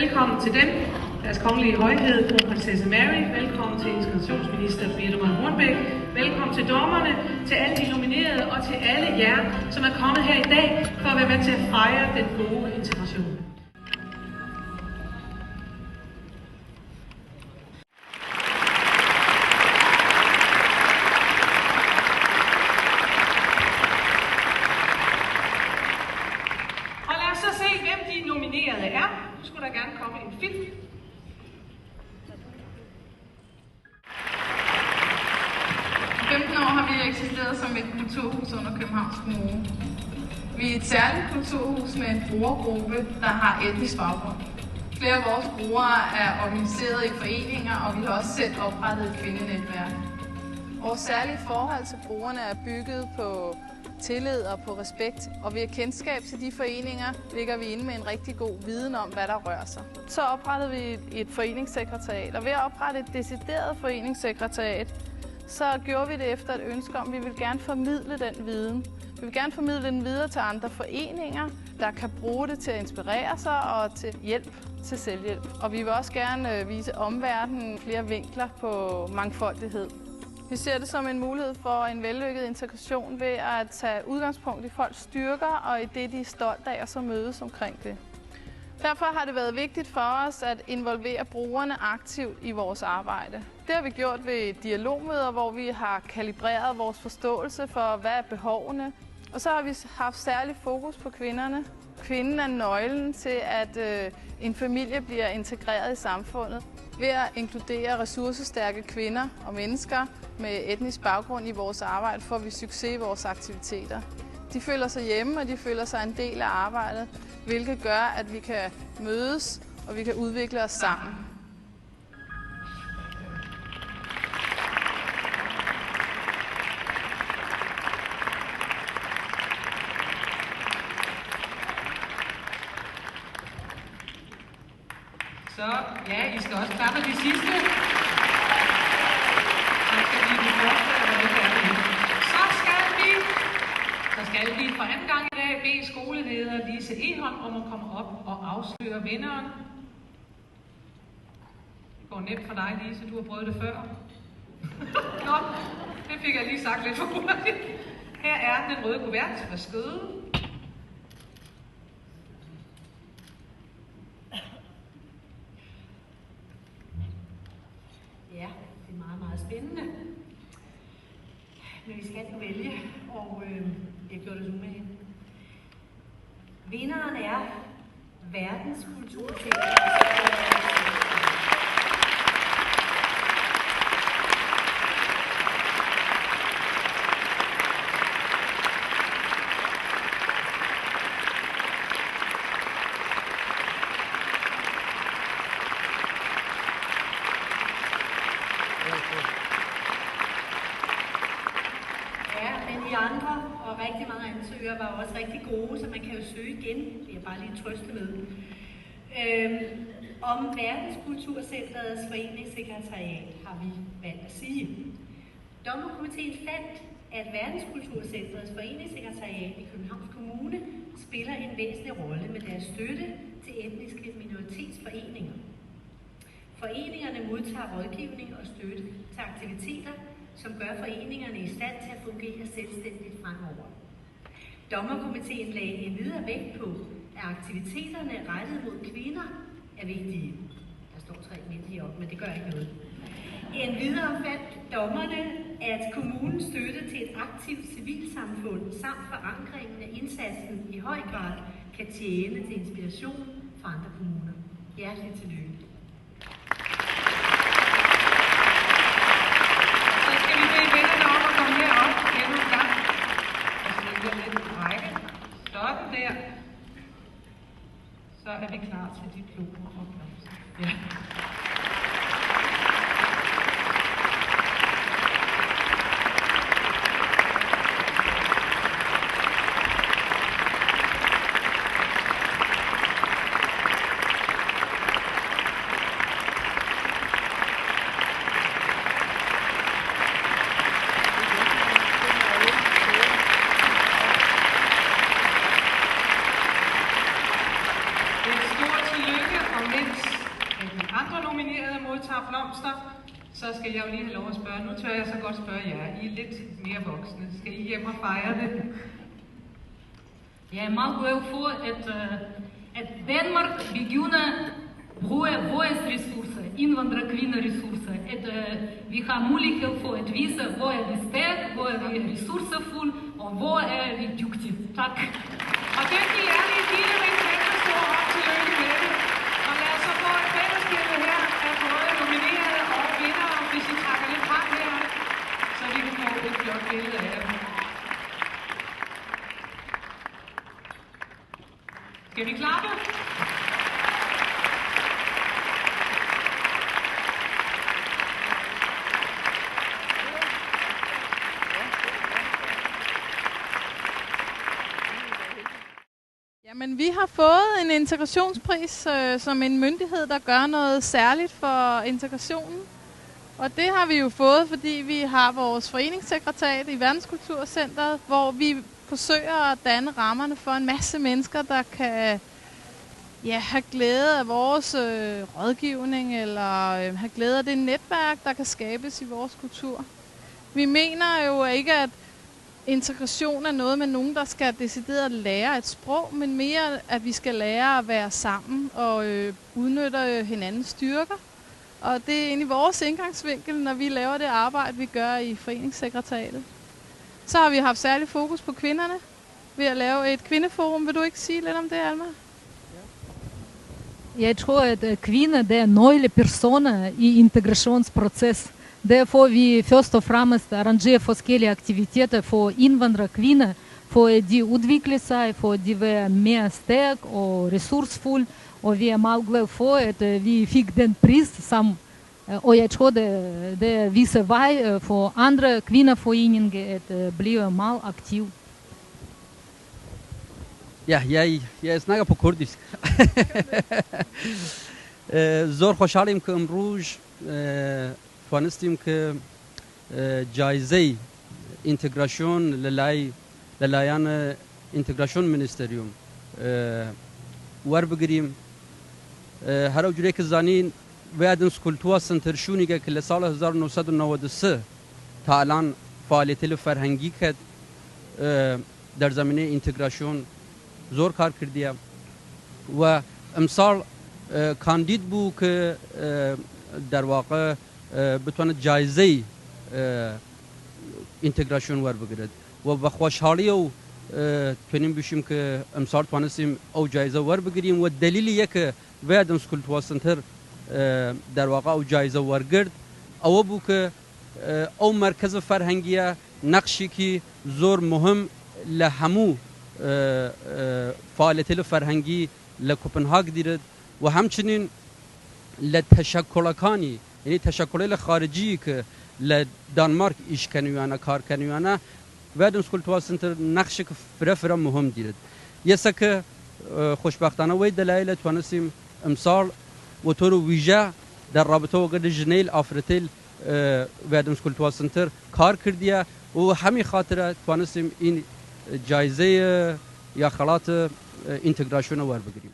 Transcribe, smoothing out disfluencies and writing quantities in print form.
Velkommen til dem, deres kongelige højhed, kronprinsesse Mary. Velkommen til integrationsminister Birthe Rønn Hornbech. Velkommen til dommerne, til alle de nominerede og til alle jer, som er kommet her i dag for at være med til at fejre den gode integration. Og lad os så se, hvem de nominerede er. Nu skulle der gerne komme en film. I 15 år har vi eksisteret som et kulturhus under Københavns Kommune. Vi er et særligt kulturhus med en brugergruppe, der har etnisk baggrund. Flere af vores brugere er organiseret i foreninger, og vi har også selv oprettet et kvindenetværk. Vores særlige forhold til brugerne er bygget på tillid og på respekt, og ved kendskab til de foreninger ligger vi inde med en rigtig god viden om, hvad der rører sig. Så oprettede vi et foreningssekretariat, og ved at oprette et decideret foreningssekretariat, så gjorde vi det efter et ønske om, at vi vil gerne formidle den viden. Vi vil gerne formidle den videre til andre foreninger, der kan bruge det til at inspirere sig og til hjælp til selvhjælp. Og vi vil også gerne vise omverdenen flere vinkler på mangfoldighed. Vi ser det som en mulighed for en vellykket integration ved at tage udgangspunkt i folks styrker og i det, de er stolt af, og så mødes omkring det. Derfor har det været vigtigt for os at involvere brugerne aktivt i vores arbejde. Det har vi gjort ved dialogmøder, hvor vi har kalibreret vores forståelse for, hvad er behovene. Og så har vi haft særlig fokus på kvinderne. Kvinden er nøglen til, at en familie bliver integreret i samfundet. Ved at inkludere ressourcestærke kvinder og mennesker med etnisk baggrund i vores arbejde, får vi succes i vores aktiviteter. De føler sig hjemme, og de føler sig en del af arbejdet, hvilket gør, at vi kan mødes og vi kan udvikle os sammen. Så ja, I skal også klappe de sidste. Så skal vi for anden gang i dag bede skoleleder Lise Egholm om at komme op og afsløre vinderen. Det går nemt for dig, Lise. Du har prøvet det før. Nå, det fik jeg lige sagt lidt for hurtigt. Her er den røde kuvert. Værsgo. Ja, det er meget, meget spændende. Men vi skal jo vælge, og jeg gjorde det nu med hende. Vinderen er verdens kulturcenter. De andre og rigtig mange ansøgere var også rigtig gode, så man kan jo søge igen, det er bare lige trøste med. Om Verdenskulturcenterets foreningssekretariat har vi valgt at sige. Dommerkomiteen fandt, at Verdenskulturcenterets foreningssekretariat i Københavns Kommune spiller en væsentlig rolle med deres støtte til etniske minoritetsforeninger. Foreningerne modtager rådgivning og støtte til aktiviteter, som gør foreningerne i stand til at fungere selvstændigt fremover. Dommerkomiteen lagde endvidere vægt på, at aktiviteterne rettet mod kvinder er vigtige. Der står 3 mænd heroppe, men det gør ikke noget. Endvidere fandt dommerne, at kommunens støtte til et aktivt civilsamfund samt forankringen af indsatsen i høj grad kan tjene til inspiration for andre kommuner. Hjerteligt tillykke. Sådan der. Så er vi klar til diplomer og blomster. Ja. blomster, så skal jeg jo lige have lov at spørge. Nu tør jeg så godt spørge jer. I er lidt mere voksne. Skal I hjem og fejre det? Jeg er meget glad for, at Danmark begynder at bruge vores ressourcer, indvandrerkvinderessourcer. At vi har mulighed for at vise, hvor er vi stærke, hvor er vi ressourcefulde, og hvor er vi dygtige. Tak. Og dygtige er vi fire med en kæmpe stor hånd til lykke med det. Og lad os så få et fællesskabet her af både nominerede og vinder, hvis I trækker lidt frem her, så vi kan få et flot billede af dem. Skal vi klappe? Jamen, vi har fået en integrationspris som en myndighed, der gør noget særligt for integrationen. Og det har vi jo fået, fordi vi har vores foreningssekretariat i Verdenskulturcentret, hvor vi forsøger at danne rammerne for en masse mennesker, der kan have glæde af vores rådgivning, eller have glæde af det netværk, der kan skabes i vores kultur. Vi mener jo ikke, at integration er noget med nogen, der skal decideret lære et sprog, men mere, at vi skal lære at være sammen og udnytte hinandens styrker. Og det er egentlig vores indgangsvinkel, når vi laver det arbejde, vi gør i foreningssekretariatet. Så har vi haft særlig fokus på kvinderne ved at lave et kvindeforum. Vil du ikke sige lidt om det, Alma? Jeg tror, at kvinder er nøglepersoner i integrationsproces. Derfor vi først og fremmest arrangerer forskellige aktiviteter for indvandrerkvinder, for at de udvikler sig, for at de være mere stærke og ressourcefulde. Og vi er meget glade for, at vi fik den pris sammen. Og jeg tror, det viser vej for andre kvinderforeninger at blive meget aktive. Ja, jeg snakker på kurdisk. زور خوشحالیم که امروز توانستیم که جایزه اینتگراسیون للایان اینتگراسیون منیستریوم ور بگیریم. هر اوجوری که زانین ویدنس کلتوا سنترشونی که لسال 1993 تا الان فعالیت فرهنگی کرد در زمینه اینتگراسیون زور کار کردیه و امسال کاندید بو که در واقع بتونه جایزه اینتگراسیون ور بگیرد و با خوشحالی و تونیم بشیم که امسال توانستیم او جایزه ور بگیریم و دلیلیه که ویدنس کلتوا سنتر در واقع او جایزه ور گرد او بو که او مرکز فرهنگیه نقشی که زور مهم لهمو فعالیت فرهنگی لکوپنهاگ دیرد و همچنین لتشکلکانی یعنی تشکل خارجی که لدانمارک ایش کنیانه کار کنیانه ویدنس کلتوا سنتر نقش که فرا مهم دیرد یه سکه خوشبختانه وی دلایل توانستیم امسال و طور ویژه در رابطه و گرد جنیل آفرتیل ویدنس کلتوا سنتر کار کردیه و همین خاطر توانستیم این جایزه یا خلات اینتگراسیون ور بگیریم.